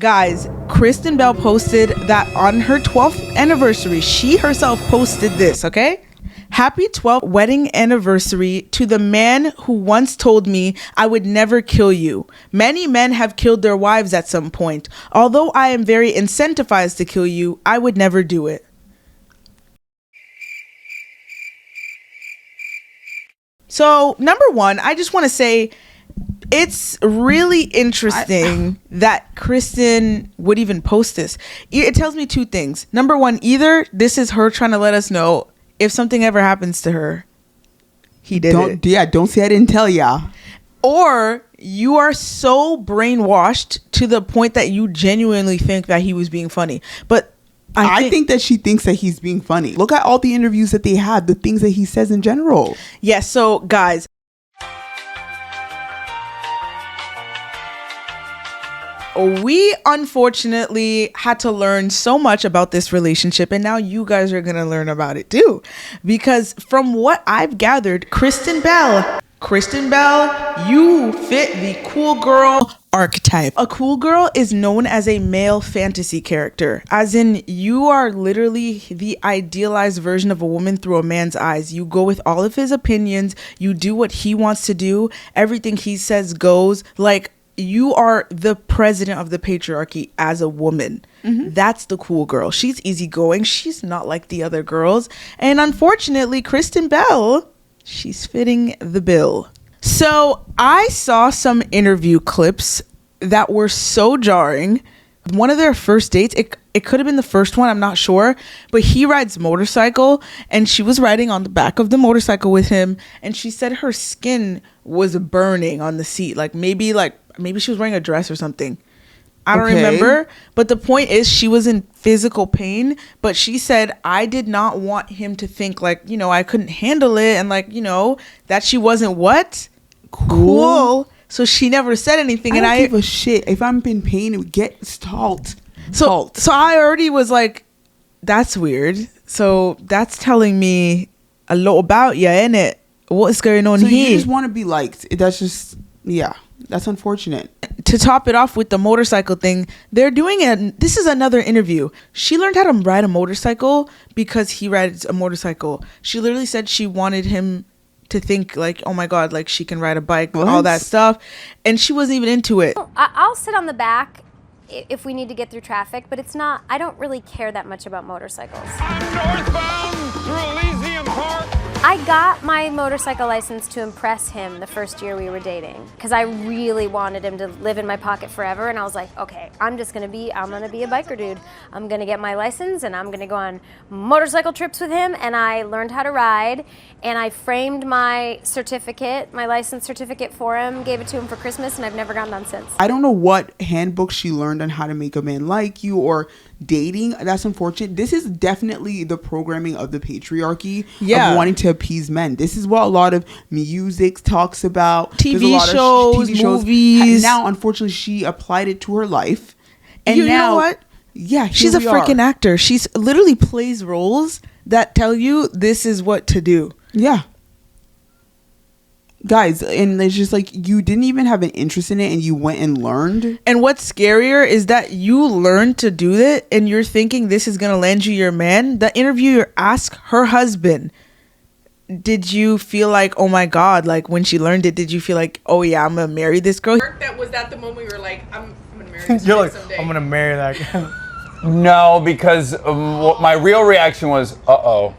Guys, Kristen Bell posted that on her 12th anniversary, she herself posted this, okay? Happy 12th wedding anniversary to the man who once told me I would never kill you. Many men have killed their wives at some point. Although I am very incentivized to kill you, I would never do it. So, number one, I just want to say it's really interesting that Kristen would even post this. It tells me two things. Number one, either this is her trying to let us know if something ever happens to her, he did it. Yeah, don't say I didn't tell ya. Or you are so brainwashed to the point that you genuinely think that he was being funny. But I think that she thinks that he's being funny. Look at all the interviews that they had, the things that he says in general. Yes, so guys, we unfortunately had to learn so much about this relationship, and now you guys are going to learn about it too. Because from what I've gathered, Kristen Bell, you fit the cool girl archetype. A cool girl is known as a male fantasy character, as in you are literally the idealized version of a woman through a man's eyes. You go with all of his opinions, you do what he wants to do, everything he says goes. Like, you are the president of the patriarchy as a woman. Mm-hmm. That's the cool girl. She's easygoing. She's not like the other girls. And unfortunately, Kristen Bell, she's fitting the bill. So I saw some interview clips that were so jarring. One of their first dates, it could have been the first one, I'm not sure, but he rides motorcycle and she was riding on the back of the motorcycle with him, and she said her skin was burning on the seat. Maybe she was wearing a dress or something. I don't remember. But the point is, she was in physical pain. But she said, I did not want him to think I couldn't handle it. And that she wasn't what? Cool. So she never said anything. I don't give a shit. If I'm in pain, it would get salt. So I already was like, that's weird. So that's telling me a lot about you, innit? What's going on here? You just want to be liked. That's just, yeah. That's unfortunate. To top it off with the motorcycle thing, they're doing this is another interview. She learned how to ride a motorcycle because he rides a motorcycle. She literally said she wanted him to think oh my God, she can ride a bike, all that stuff. And she wasn't even into it. I'll sit on the back if we need to get through traffic, but I don't really care that much about motorcycles. I'm northbound through Elysium Park. I got my motorcycle license to impress him the first year we were dating because I really wanted him to live in my pocket forever, and I was like, okay, I'm gonna be a biker dude. I'm gonna get my license and I'm gonna go on motorcycle trips with him, and I learned how to ride, and I framed my license certificate for him, gave it to him for Christmas, and I've never gone on since. I don't know what handbook she learned on how to make a man like you or dating. That's unfortunate. This is definitely the programming of the patriarchy of wanting to appease men. This is what a lot of music talks about. TV shows, movies. And now, unfortunately, she applied it to her life. And you know what? Yeah, she's a freaking actor. She's literally plays roles that tell you this is what to do. Yeah. Guys, and it's just you didn't even have an interest in it and you went and learned. And what's scarier is that you learned to do that and you're thinking this is going to land you your man. The interviewer asked her husband, did you feel oh my God, when she learned it, did you feel oh yeah, I'm going to marry this girl? Was that the moment you were like, I'm going to marry this You're someday? I'm going to marry that guy. No, because my real reaction was, uh-oh.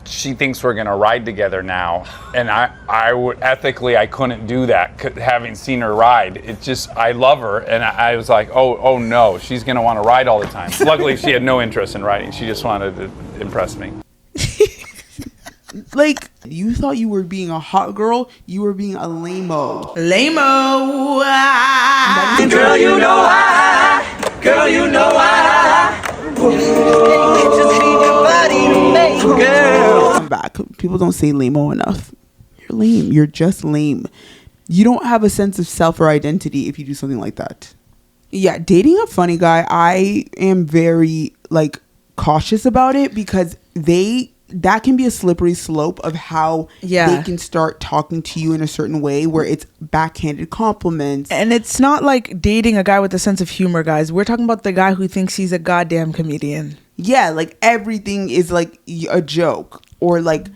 She thinks we're gonna ride together now, and I would ethically I couldn't do that. Having seen her ride, it just I love her, and I was like, oh no, she's gonna want to ride all the time. Luckily, she had no interest in riding. She just wanted to impress me. You thought you were being a hot girl, you were being a lame-o. Lame-o. Girl, you know why. Girl, you know why. Just need your body to make girl. I'm back. People don't say lame-o enough. You're lame. You're just lame. You don't have a sense of self or identity if you do something like that. Yeah, dating a funny guy, I am very cautious about it because they that can be a slippery slope of how they can start talking to you in a certain way where it's backhanded compliments. And it's not like dating a guy with a sense of humor, guys. We're talking about the guy who thinks he's a goddamn comedian. Yeah, like everything is like a joke, or like,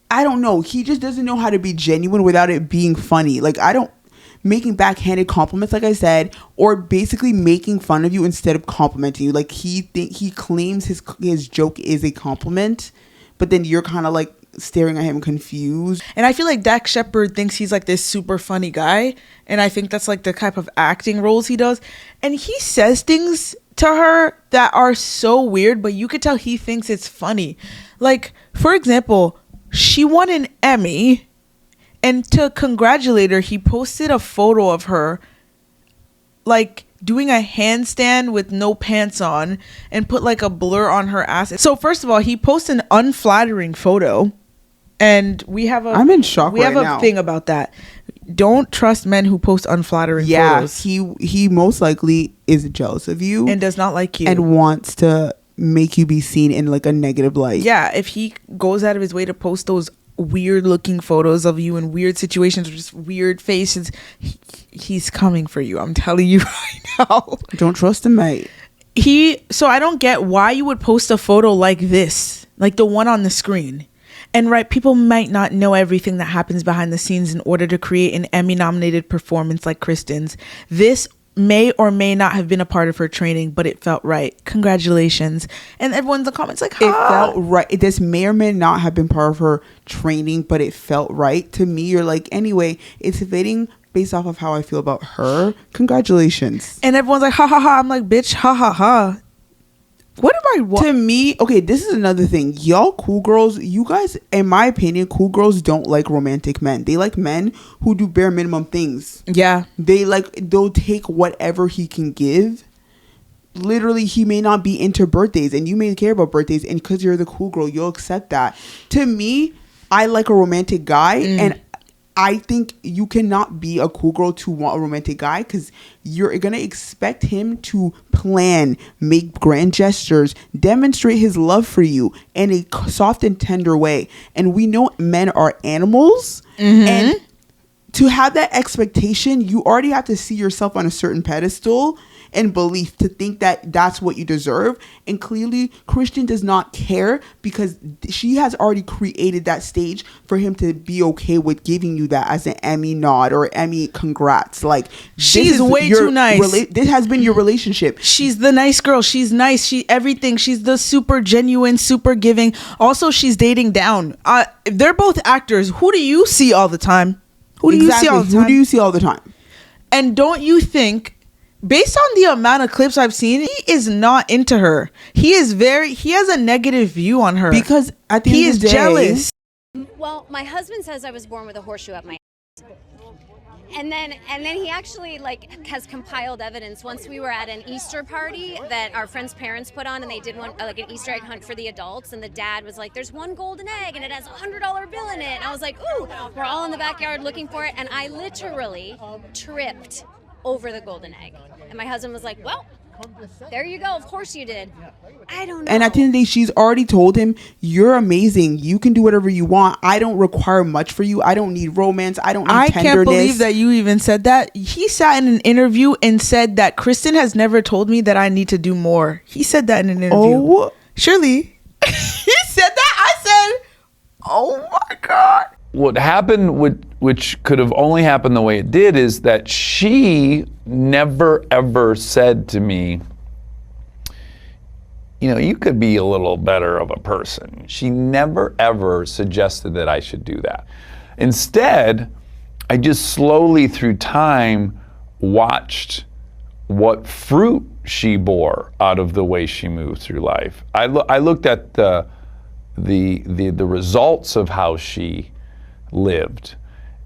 I don't know. He just doesn't know how to be genuine without it being funny. Like, making backhanded compliments, like I said, or basically making fun of you instead of complimenting you. Like, he claims his joke is a compliment, but then you're kind of like staring at him confused. And I feel like Dax Shepard thinks he's like this super funny guy, and I think that's like the type of acting roles he does. And he says things to her that are so weird, but you could tell he thinks it's funny. Like, for example, she won an Emmy. And to congratulate her, he posted a photo of her like doing a handstand with no pants on and put like a blur on her ass. So first of all, he posted an unflattering photo, and I'm in shock. We have a thing about that. Don't trust men who post unflattering photos. He most likely is jealous of you and does not like you and wants to make you be seen in like a negative light. Yeah, if he goes out of his way to post those weird looking photos of you in weird situations with just weird faces, he's coming for you. I'm telling you right now. Don't trust him, mate. So I don't get why you would post a photo like this, like the one on the screen. And right, people might not know everything that happens behind the scenes in order to create an Emmy nominated performance like Kristen's. This may or may not have been a part of her training, but it felt right. Congratulations. And everyone's in the comments like, it felt right. This may or may not have been part of her training, but it felt right to me. You're like, anyway, it's fitting based off of how I feel about her. Congratulations. And everyone's like, ha ha ha. I'm like, bitch, ha ha ha. What am I? To me, okay, this is another thing. Y'all cool girls, you guys, in my opinion, cool girls don't like romantic men. They like men who do bare minimum things. Yeah. They'll take whatever he can give. Literally, he may not be into birthdays, and you may care about birthdays, and because you're the cool girl, you'll accept that. To me, I like a romantic guy, and I think you cannot be a cool girl to want a romantic guy, because you're going to expect him to plan, make grand gestures, demonstrate his love for you in a soft and tender way. And we know men are animals. And to have that expectation, you already have to see yourself on a certain pedestal and belief to think that that's what you deserve. And clearly Kristen does not care, because she has already created that stage for him to be okay with giving you that as an Emmy nod or Emmy congrats. Like, she's way too nice. This has been your relationship. She's the nice girl. She's nice. Everything. She's the super genuine, super giving. Also, she's dating down. They're both actors. Who do you see all the time? Who do you see all the time? And don't you think, based on the amount of clips I've seen, he is not into her. He has a negative view on her. Because at the end of the day, jealous. Well, my husband says I was born with a horseshoe up my ass. And then he actually has compiled evidence. Once we were at an Easter party that our friend's parents put on, and they did one an Easter egg hunt for the adults, and the dad was like, "There's one golden egg and it has $100 bill in it." And I was like, "Ooh!" We're all in the backyard looking for it, and I literally tripped over the golden egg. And my husband was like, "Well, there you go. Of course you did." I don't know. And at the end of the day, she's already told him, "You're amazing. You can do whatever you want. I don't require much for you. I don't need romance. I don't need tenderness." I can't believe that you even said that. He sat in an interview and said that Kristen has never told me that I need to do more. He said that in an interview. Oh, Shirley. He said that? I said, oh my God. What happened, which could have only happened the way it did, is that she never ever said to me, you could be a little better of a person. She never ever suggested that I should do that. Instead, I just slowly through time watched what fruit she bore out of the way she moved through life. I looked at the results of how she lived,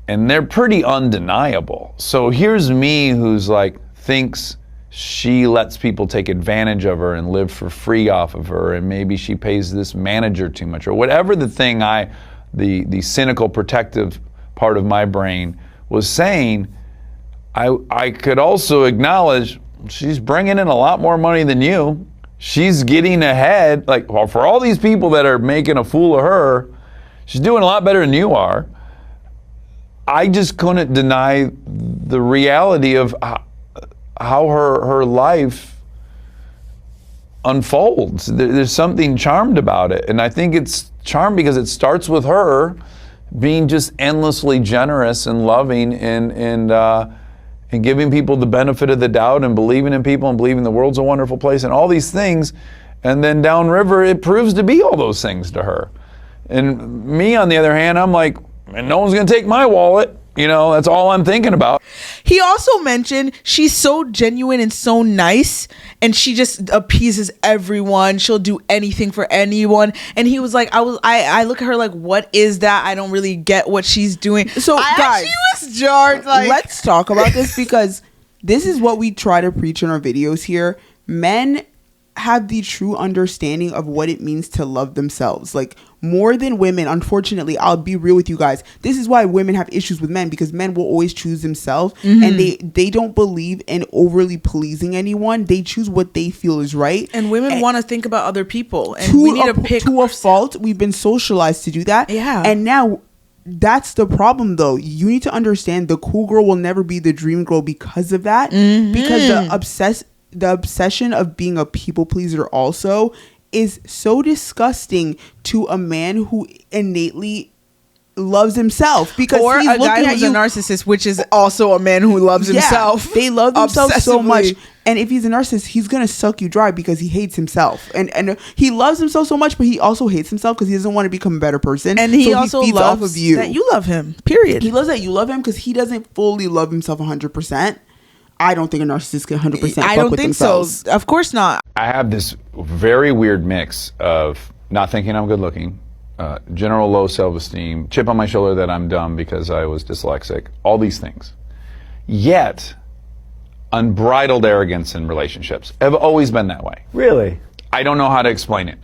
and they're pretty undeniable. So here's me who's thinks she lets people take advantage of her and live for free off of her, and maybe she pays this manager too much, or whatever the thing the cynical protective part of my brain was saying. I could also acknowledge she's bringing in a lot more money than you. she's getting ahead. Like, well, for all these people that are making a fool of her, she's doing a lot better than you are. I just couldn't deny the reality of how her life unfolds. There's something charmed about it. And I think it's charmed because it starts with her being just endlessly generous and loving and giving people the benefit of the doubt and believing in people and believing the world's a wonderful place and all these things. And then downriver, it proves to be all those things to her. And me, on the other hand, I'm like, and no one's going to take my wallet. You know, that's all I'm thinking about. He also mentioned she's so genuine and so nice, and she just appeases everyone. She'll do anything for anyone. And he was like, I look at her like, what is that? I don't really get what she's doing. So guys, she was jarred. Like, let's talk about this, because this is what we try to preach in our videos here. Men have the true understanding of what it means to love themselves, like more than women. Unfortunately, I'll be real with you guys, this is why women have issues with men, because men will always choose themselves. And they don't believe in overly pleasing anyone. They choose what they feel is right, and women want to think about other people, and we need to pick to a fault. We've been socialized to do that. And now that's the problem, though. You need to understand the cool girl will never be the dream girl because of that. Because the obsession of being a people pleaser also is so disgusting to a man who innately loves himself, because or he's a guy who's a narcissist, which is also a man who loves himself. They love themselves so much, and if he's a narcissist, he's gonna suck you dry because he hates himself, and he loves himself so much, but he also hates himself because he doesn't want to become a better person. And he also feeds loves off of you. that you love him. Period. He loves that you love him because he doesn't fully love himself 100%. I don't think a narcissist can 100% I fuck don't with think themselves. so. Of course not. I have this very weird mix of not thinking I'm good looking, general low self-esteem, chip on my shoulder that I'm dumb because I was dyslexic, all these things. Yet, unbridled arrogance in relationships. I've always been that way. Really? I don't know how to explain it.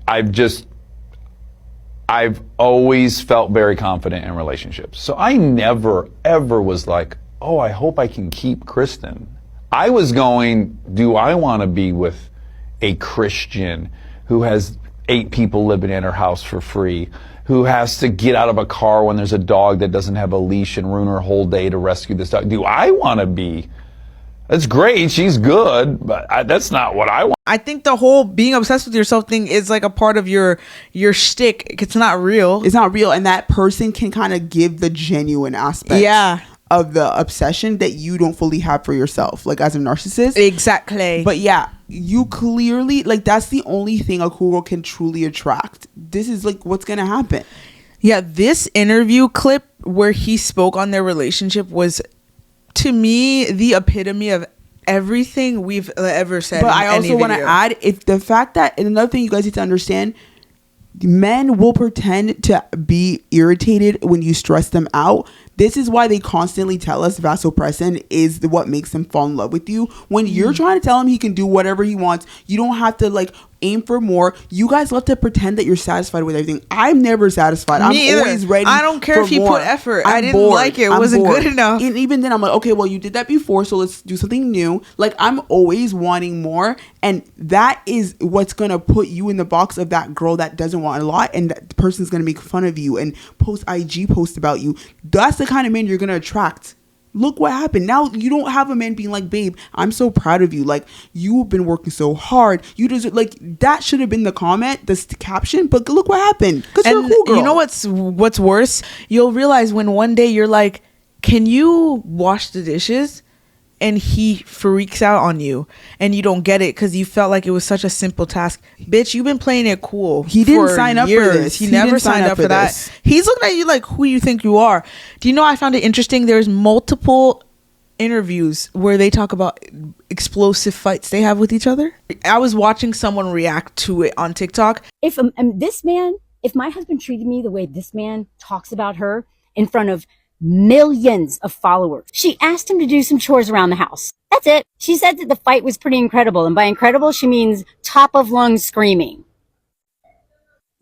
I've always felt very confident in relationships. So I never, ever was like, oh, I hope I can keep Kristen. I was going, do I want to be with a Christian who has 8 people living in her house for free, who has to get out of a car when there's a dog that doesn't have a leash and ruin her whole day to rescue this dog? Do I want to be? That's great, she's good, but that's not what I want. I think the whole being obsessed with yourself thing is like a part of your shtick. It's not real. It's not real, and that person can kind of give the genuine aspect. Of the obsession that you don't fully have for yourself, like as a narcissist. Exactly. But yeah, you clearly, like, that's the only thing a cool girl can truly attract. This is like what's gonna happen. Yeah, this interview clip where he spoke on their relationship was, to me, the epitome of everything we've ever said. But I also want to add, if the fact that, and another thing you guys need to understand, men will pretend to be irritated when you stress them out. This is why they constantly tell us vasopressin is what makes them fall in love with you. When you're trying to tell him he can do whatever he wants, you don't have to like aim for more. You guys love to pretend that you're satisfied with everything. I'm never satisfied. I'm always ready. I don't care if he put effort. I didn't bored. like it. It wasn't good enough. And even then I'm like, okay, well, you did that before, so let's do something new. Like, I'm always wanting more, and that is what's gonna put you in the box of that girl that doesn't want a lot, and that person's gonna make fun of you and post IG posts about you. That's the kind of man you're gonna attract. Look what happened. Now you don't have a man being like, babe, I'm so proud of you. Like, you've been working so hard. You deserve, like, that should have been the comment, the caption. But look what happened. Because you're a cool girl. You know what's worse? You'll realize when one day you're like, can you wash the dishes? And he freaks out on you, and you don't get it because you felt like it was such a simple task. Bitch, you've been playing it cool. He didn't sign up for this. He never signed up for that. He's looking at you like, who you think you are? Do you know, I found it interesting. There's multiple interviews where they talk about explosive fights they have with each other. I was watching someone react to it on TikTok. If my husband treated me the way this man talks about her in front of millions of followers. She asked him to do some chores around the house. That's it. She said that the fight was pretty incredible. And by incredible, she means top of lungs screaming.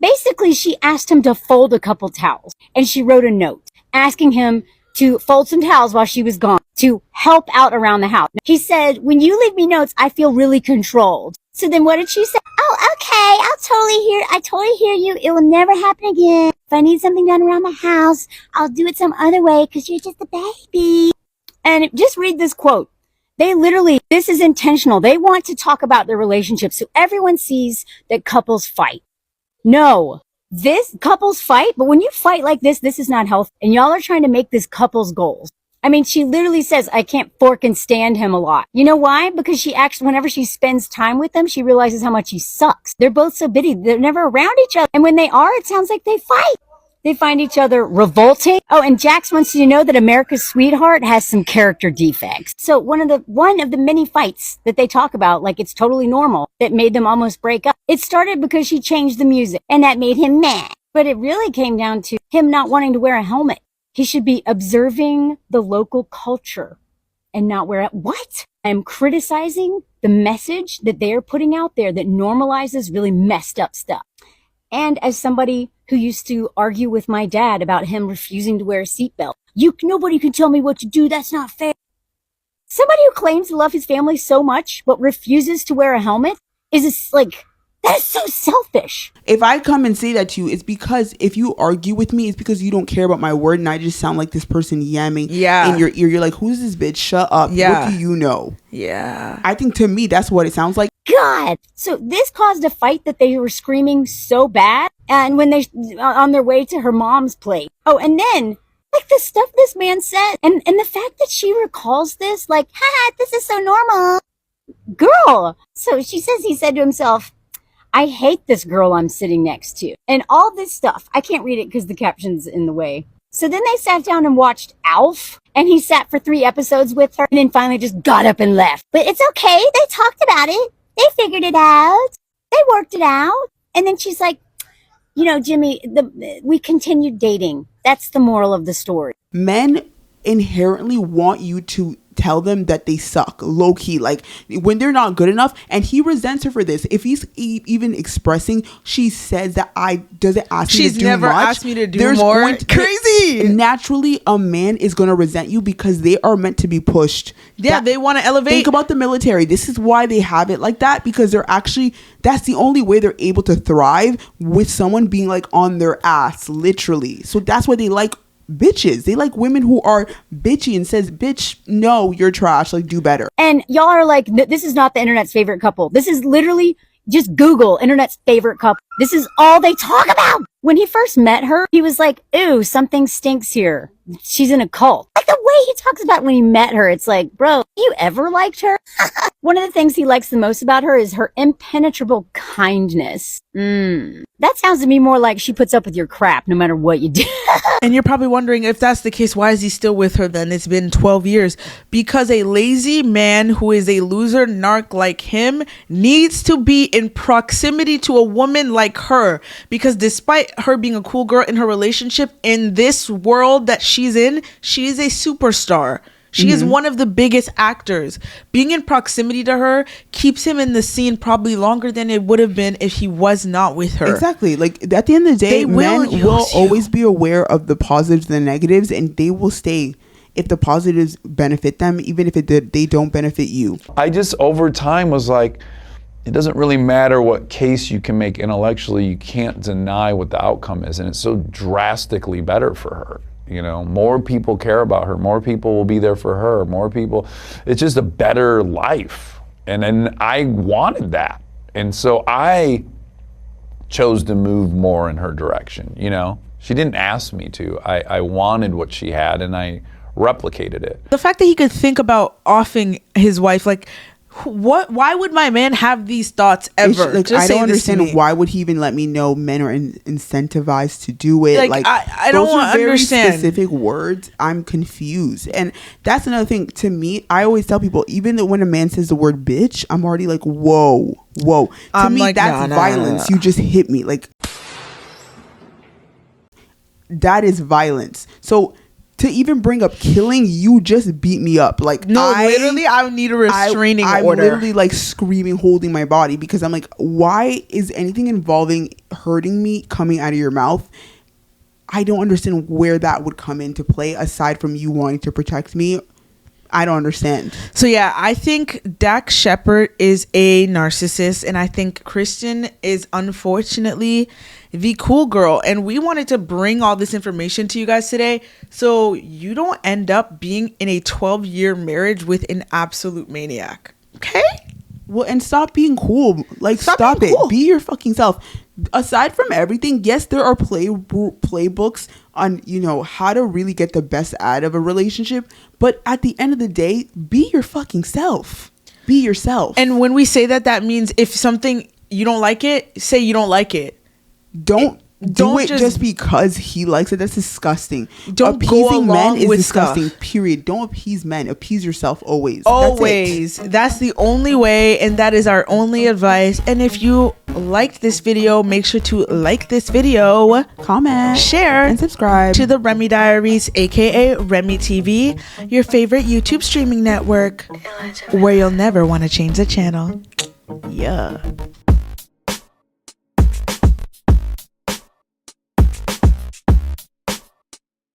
Basically, she asked him to fold a couple towels. And she wrote a note asking him to fold some towels while she was gone, to help out around the house. He said, when you leave me notes, I feel really controlled. So then what did she say? okay, I totally hear you. It will never happen again. If I need something done around the house, I'll do it some other way because you're just a baby. And just read this quote. They literally, this is intentional. They want to talk about their relationship so everyone sees that couples fight. No, this couples fight, but when you fight like this is not healthy. And y'all are trying to make this couple's goals. I mean, she literally says, I can't fork and stand him a lot. You know why? Because she actually, whenever she spends time with him, she realizes how much he sucks. They're both so bitty. They're never around each other. And when they are, it sounds like they fight. They find each other revolting. Oh, and Jax wants you to know that America's sweetheart has some character defects. So one of the many fights that they talk about, like it's totally normal, that made them almost break up. It started because she changed the music and that made him mad. But it really came down to him not wanting to wear a helmet. He should be observing the local culture and not wear it. What? I'm criticizing the message that they're putting out there that normalizes really messed up stuff. And as somebody who used to argue with my dad about him refusing to wear a seatbelt, nobody can tell me what to do. That's not fair. Somebody who claims to love his family so much but refuses to wear a helmet is like, that is so selfish. If I come and say that to you, it's because if you argue with me, it's because you don't care about my word and I just sound like this person yamming in your ear. You're like, who's this bitch? Shut up. Yeah. What do you know? Yeah. I think to me, that's what it sounds like. God. So this caused a fight that they were screaming so bad. And when they, on their way to her mom's place. Oh, and then, like the stuff this man said. And the fact that she recalls this, like, haha, this is so normal. Girl. So she says he said to himself, I hate this girl I'm sitting next to. And all this stuff. I can't read it because the caption's in the way. So then they sat down and watched Alf. And he sat for 3 episodes with her. And then finally just got up and left. But it's okay. They talked about it. They figured it out. They worked it out. And then she's like, you know, Jimmy, we continued dating. That's the moral of the story. Men inherently want you to tell them that they suck, low key, like when they're not good enough. And he resents her for this. If he's even expressing, she says that doesn't ask me to do much. She's never asked me to do more. Crazy. Naturally, a man is going to resent you because they are meant to be pushed. Yeah, they want to elevate. Think about the military. This is why they have it like that, because that's the only way they're able to thrive, with someone being like on their ass, literally. So that's why they like bitches. They like women who are bitchy and says, bitch, no, you're trash, like do better. And y'all are like, this is not the internet's favorite couple. This is literally just Google internet's favorite couple. This is all they talk about. When he first met her, he was like, ooh, something stinks here. She's in a cult. Like the way he talks about when he met her, it's like, bro, you ever liked her? One of the things he likes the most about her is her impenetrable kindness. That sounds to me more like she puts up with your crap no matter what you do. And you're probably wondering, if that's the case, why is he still with her then? It's been 12 years. Because a lazy man who is a loser narc like him needs to be in proximity to a woman like her. Because despite her being a cool girl in her relationship, in this world that she's in, she is a superstar. She is one of the biggest actors. Being in proximity to her keeps him in the scene probably longer than it would have been if he was not with her. Exactly. Like at the end of the day, men will always be aware of the positives and the negatives, and they will stay if the positives benefit them, even if they don't benefit you. I just over time was like, it doesn't really matter what case you can make intellectually, you can't deny what the outcome is, and it's so drastically better for her. You know, more people care about her, more people will be there for her, more people, it's just a better life. And I wanted that. And so I chose to move more in her direction, you know. She didn't ask me to. I wanted what she had and I replicated it. The fact that he could think about offing his wife, like, why would my man have these thoughts ever? Like, I don't understand why would he even let me know men are incentivized to do it. Like I don't understand specific words. I'm confused. And that's another thing to me. I always tell people, even when a man says the word bitch, I'm already like, whoa. To me, like, that's violence. You just hit me. Like, that is violence. So to even bring up killing, you just beat me up. Like, literally, I would need a restraining order. I'm literally like screaming, holding my body, because I'm like, why is anything involving hurting me coming out of your mouth? I don't understand where that would come into play, aside from you wanting to protect me. I don't understand. So yeah, I think Dax Shepard is a narcissist, and I think Kristen is unfortunately the cool girl. And we wanted to bring all this information to you guys today so you don't end up being in a 12-year marriage with an absolute maniac. Okay? Well, and stop being cool. Like, stop it. Cool. Be your fucking self. Aside from everything, yes, there are playbooks on, you know, how to really get the best out of a relationship. But at the end of the day, be your fucking self. Be yourself. And when we say that, that means if something you don't like it, say you don't like it. Don't do it just because he likes it. That's disgusting. Don't appeasing go along men is with disgusting. Stuff. Period. Don't appease men. Appease yourself always. Always. That's the only way, and that is our only advice. And if you liked this video, make sure to like this video, comment, share, and subscribe to the Remy Diaries, aka Remy TV, your favorite YouTube streaming network, where you'll never want to change the channel. Yeah.